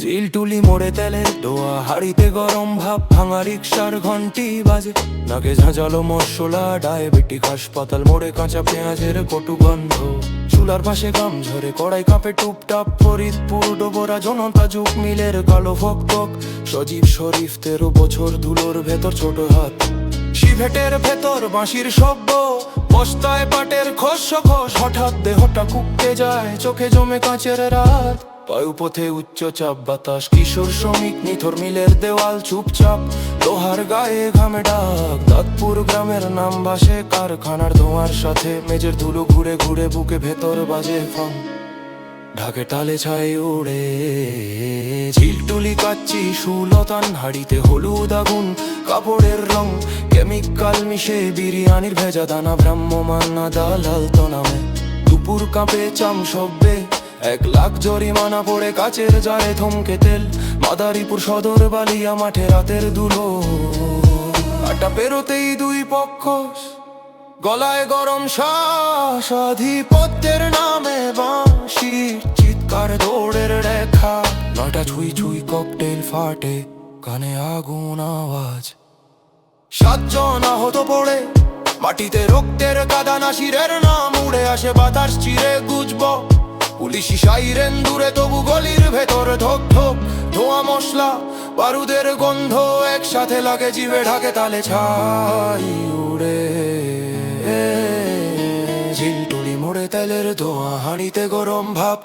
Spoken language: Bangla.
চিলটুলি মোড়ে তেলের দোয়া, হাড়িতে গরম ভাব, ভাঙা রিক্সার ঘন্টি বাজে, নাকে ঝাঁঝালো মশলা, ডায়াবেটিক হাসপাতাল মোড়ে কাঁচা পেঁয়াজের কটু গন্ধ, চুলার পাশে গাম ঝরে, কড়াই কাঁপে টুপটাপ, ফরিদপুর ডোবরা জনতা যুগ মিলের কালো ফকফক, সজীব শরীফ 13 বছর ধুলোর ভেতর ছোট হাত, শিভেটের ভেতর বাঁশির শব্দ, বস্তায় পাটের খোস খোস, হঠাৎ দেহটা কুঁকতে যায়, চোখে জমে কাঁচের রাত, বায়ুপথে উচ্চচাপ বাতাস, কিশোর শ্রমিক নিথর মিলের দেওয়াল চুপচাপ, লোহার গায়ে ঘামে ডাক, দাঁতপুর গ্রামের নাম ভাসে কারখানার ধোঁয়ার সাথে, মেজের ধুলো ঘুরে ঘুরে বুকে ভেতর বাজে ফোন, ঢাকে টালে ছাই উড়ে, ঝিলটুলি কাচ্চি সুলতান, হাড়িতে হলুদ আগুন, কাপড়ের রং কেমিক্যাল মিশে, বিরিয়ানির ভেজা দানা, ভ্রাম্যমাণ আদা লাল তো নামে, দুপুর কাঁপে চাম শব্দে, 1 লাখ জরিমানা পড়ে কাচের জারে থমকে তেল, মাদারীপুর সদর বালিয়া মাঠে রাতের ধুলো, আটা পেরোতেই দুই পক্ষ, গলায় গরম শ্বাস, আধিপত্যের নামে বাঁশির চিৎকার, দৌড়ের রেখা, 9টা ছুঁই ছুঁই ককটেল ফাটে, কানে আগুন আওয়াজ, 7 জন আহত পড়ে মাটিতে, রক্তের কাদা, নাসিরের নাম উড়ে আসে বাতাস চিরে গুজব, পুলিশি সাইরেন দূরে তবু গলির ভেতর ধক ধক, ধোঁয়া মশলা বারুদের গন্ধ একসাথে লাগে জিভে, ঢাকে তালে ছাই উড়ে, ঝিলটুলি মোড়ে তেলের ধোঁয়া, হাঁড়িতে গরম ভাব,